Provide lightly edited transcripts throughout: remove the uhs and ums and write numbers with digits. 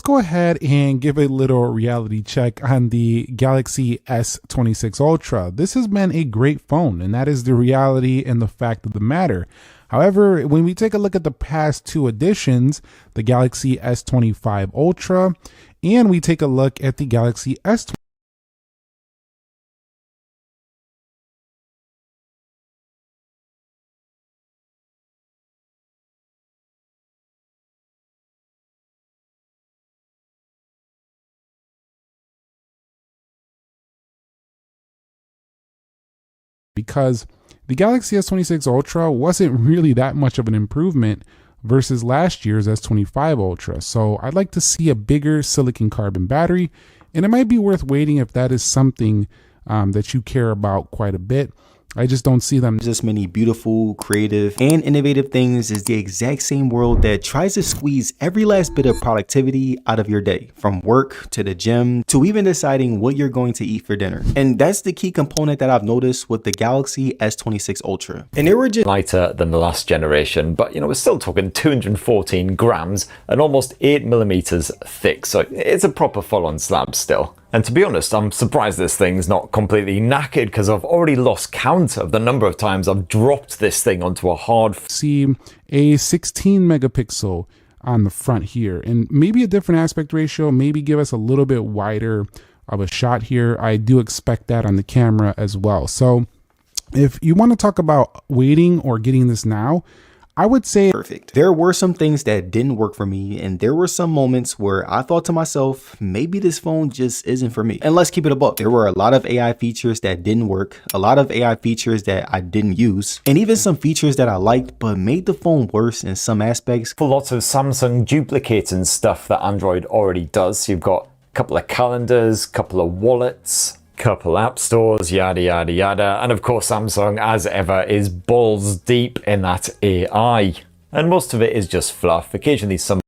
let's go ahead and give a little reality check on the Galaxy S26 Ultra. This has been a great phone, and that is the reality and the fact of the matter. However, when we take a look at the past two editions, the Galaxy S25 Ultra, and we take a look at the Galaxy S26, because the Galaxy S26 Ultra wasn't really that much of an improvement versus last year's S25 Ultra. So I'd like to see a bigger silicon carbon battery, and it might be worth waiting if that is something that you care about quite a bit. I just don't see them. Just many beautiful, creative, and innovative things is the exact same world that tries to squeeze every last bit of productivity out of your day, from work to the gym to even deciding what you're going to eat for dinner. And that's the key component that I've noticed with the Galaxy S26 Ultra. And they were just lighter than the last generation, but we're still talking 214 grams and almost 8 millimeters thick, so it's a proper full-on slab still. And to be honest, I'm surprised this thing's not completely knackered, because I've already lost count of the number of times I've dropped this thing onto a hard. See a 16 megapixel on the front here, and maybe a different aspect ratio, maybe give us a little bit wider of a shot here. I do expect that on the camera as well. So if you want to talk about waiting or getting this now, I would say perfect. There were some things that didn't work for me, and there were some moments where I thought to myself, maybe this phone just isn't for me. And let's keep it a buck. There were a lot of AI features that didn't work, a lot of AI features that I didn't use, and even some features that I liked but made the phone worse in some aspects. Lots of Samsung duplicating stuff that Android already does. So you've got a couple of calendars, couple of wallets, couple app stores, yada yada yada, and of course Samsung, as ever, is balls deep in that AI, and most of it is just fluff. Occasionally some.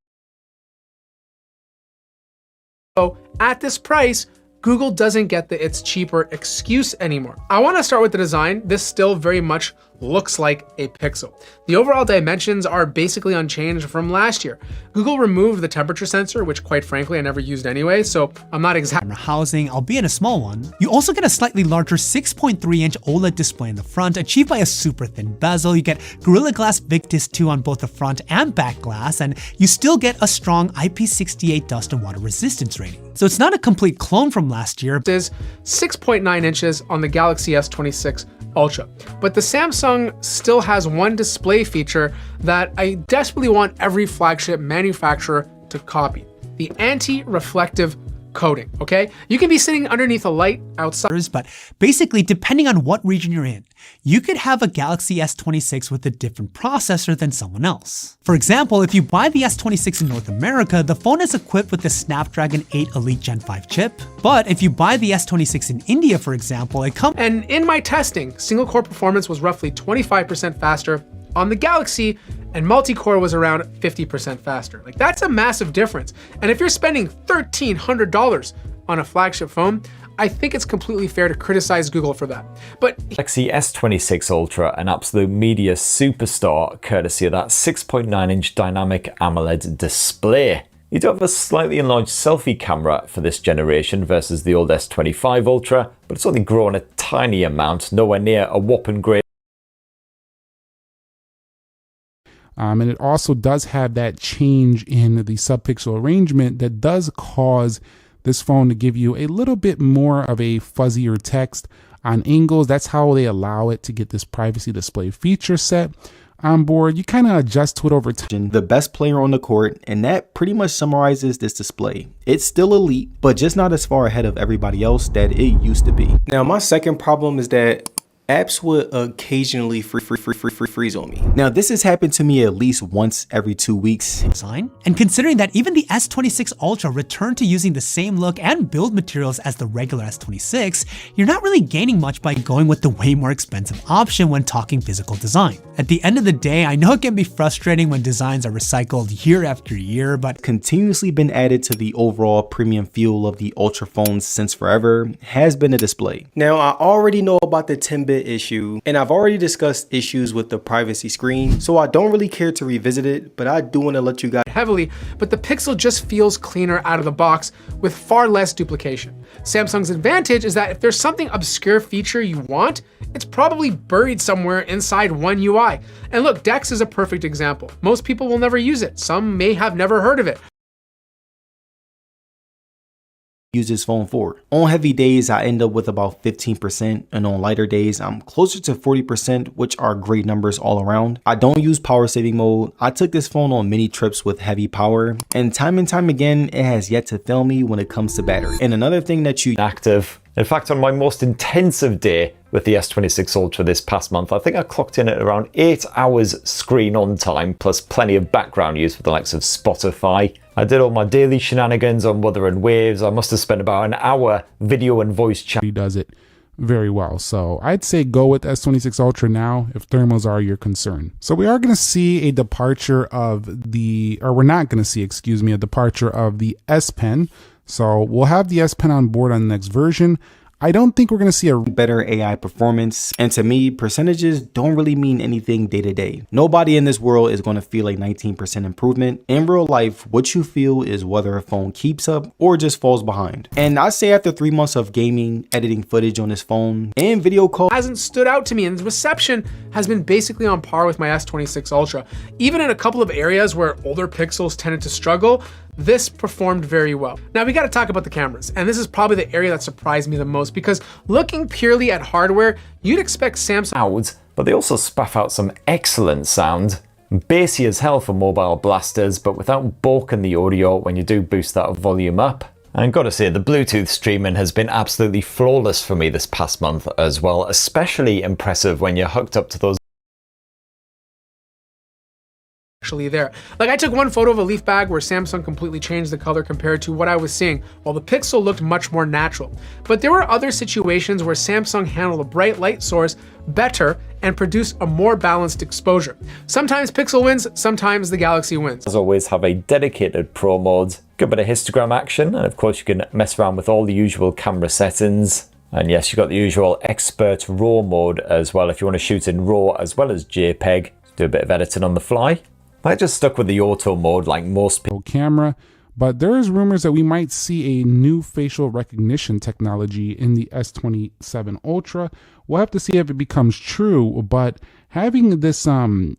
So at this price, Google doesn't get the "it's cheaper" excuse anymore. I want to start with the design. This still very much looks like a Pixel. The overall dimensions are basically unchanged from last year. Google removed the temperature sensor, which quite frankly I never used anyway, so I'm not exactly housing, albeit a small one. You also get a slightly larger 6.3-inch OLED display in the front, achieved by a super thin bezel. You get Gorilla Glass Victus 2 on both the front and back glass, and you still get a strong IP68 dust and water resistance rating. So it's not a complete clone from last year. It is 6.9 inches on the Galaxy S26 Ultra. But the Samsung still has one display feature that I desperately want every flagship manufacturer to copy: the anti-reflective coating, okay? You can be sitting underneath a light outside. But basically, depending on what region you're in, you could have a Galaxy S26 with a different processor than someone else. For example, if you buy the S26 in North America, the phone is equipped with the Snapdragon 8 Elite Gen 5 chip. But if you buy the S26 in India, for example, it comes. And in my testing, single core performance was roughly 25% faster on the Galaxy, and multi-core was around 50% faster. Like, that's a massive difference. And if you're spending $1,300 on a flagship phone, I think it's completely fair to criticize Google for that. But Galaxy S26 Ultra, an absolute media superstar, courtesy of that 6.9-inch dynamic AMOLED display. You do have a slightly enlarged selfie camera for this generation versus the old S25 Ultra, but it's only grown a tiny amount, nowhere near a whopping great. And it also does have that change in the subpixel arrangement that does cause this phone to give you a little bit more of a fuzzier text on angles. That's how they allow it to get this privacy display feature set on board. You kind of adjust to it over time. The best player on the court, and that pretty much summarizes this display. It's still elite, but just not as far ahead of everybody else that it used to be. Now, my second problem is that apps would occasionally freeze on me. Now, this has happened to me at least once every 2 weeks. Design. And considering that even the S26 Ultra returned to using the same look and build materials as the regular S26, you're not really gaining much by going with the way more expensive option when talking physical design. At the end of the day, I know it can be frustrating when designs are recycled year after year, but continuously been added to the overall premium feel of the Ultra phones since forever has been a display. Now, I already know about the 10-bit bit issue, and I've already discussed issues with the privacy screen, so I don't really care to revisit it, but I do want to let you guys heavily, but the Pixel just feels cleaner out of the box with far less duplication. Samsung's advantage is that if there's something obscure feature you want, it's probably buried somewhere inside One UI. And look, Dex is a perfect example. Most people will never use it. Some may have never heard of it. use this phone for. On heavy days, I end up with about 15%, and on lighter days, I'm closer to 40%, which are great numbers all around. I don't use power saving mode. I took this phone on many trips with heavy power, and time again, it has yet to fail me when it comes to battery. And another thing that you active. In fact, on my most intensive day with the S26 Ultra this past month, I think I clocked in at around 8 hours screen on time, plus plenty of background use with the likes of Spotify. I did all my daily shenanigans on Wuthering Waves. I must have spent about an hour video and voice chat. He does it very well. So I'd say go with S26 Ultra now if thermals are your concern. So we are going to see a departure of the, or we're not going to see, excuse me, a departure of the S Pen. So we'll have the S Pen on board on the next version. I don't think we're going to see a better AI performance. And to me, percentages don't really mean anything day to day. Nobody in this world is going to feel a 19% improvement. In real life, what you feel is whether a phone keeps up or just falls behind. And I say after 3 months of gaming, editing footage on this phone, and video call hasn't stood out to me, and the reception has been basically on par with my S26 Ultra. Even in a couple of areas where older Pixels tended to struggle, this performed very well. Now we got to talk about the cameras, and this is probably the area that surprised me the most, because looking purely at hardware, you'd expect Samsung out, but they also spaff out some excellent sound. Bassy as hell for mobile blasters, but without balking the audio when you do boost that volume up. And gotta say, the Bluetooth streaming has been absolutely flawless for me this past month as well, especially impressive when you're hooked up to those actually there. Like, I took one photo of a leaf bag where Samsung completely changed the color compared to what I was seeing, while the Pixel looked much more natural. But there were other situations where Samsung handled a bright light source better and produced a more balanced exposure. Sometimes Pixel wins, sometimes the Galaxy wins. As always, have a dedicated pro mode, good bit of histogram action, and of course you can mess around with all the usual camera settings. And yes, you've got the usual expert RAW mode as well if you want to shoot in RAW as well as JPEG, do a bit of editing on the fly. I just stuck with the auto mode like most people. Camera, but there is rumors that we might see a new facial recognition technology in the S27 Ultra. We'll have to see if it becomes true, but having this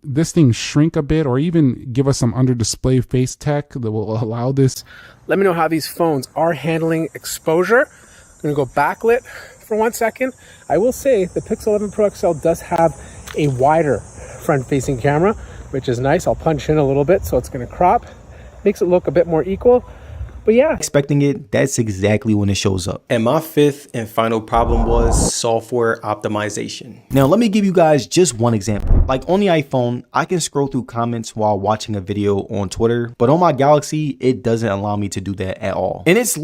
this thing shrink a bit or even give us some under display face tech that will allow this. Let me know how these phones are handling exposure. I'm gonna go backlit for 1 second. I will say the Pixel 11 Pro XL does have a wider front facing camera, which is nice. I'll punch in a little bit so it's gonna crop. Makes it look a bit more equal. But yeah. Expecting it, that's exactly when it shows up. And my fifth and final problem was software optimization. Now let me give you guys just one example. Like on the iPhone, I can scroll through comments while watching a video on Twitter, but on my Galaxy, it doesn't allow me to do that at all. And it's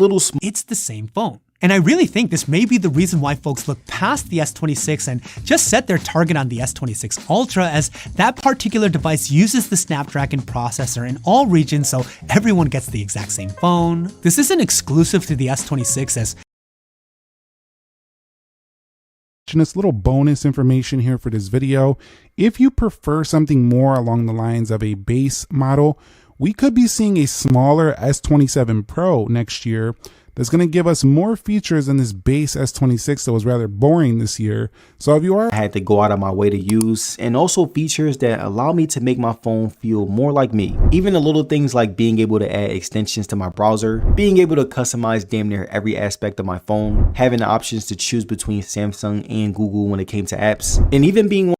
it's the same phone. And I really think this may be the reason why folks look past the S26 and just set their target on the S26 Ultra, as that particular device uses the Snapdragon processor in all regions, so everyone gets the exact same phone. This isn't exclusive to the S26, as This little bonus information here for this video. If you prefer something more along the lines of a base model, we could be seeing a smaller S27 Pro next year that's going to give us more features than this base S26 that was rather boring this year. So if you are, I had to go out of my way to use, and also features that allow me to make my phone feel more like me. Even the little things like being able to add extensions to my browser, being able to customize damn near every aspect of my phone, having the options to choose between Samsung and Google when it came to apps, and even being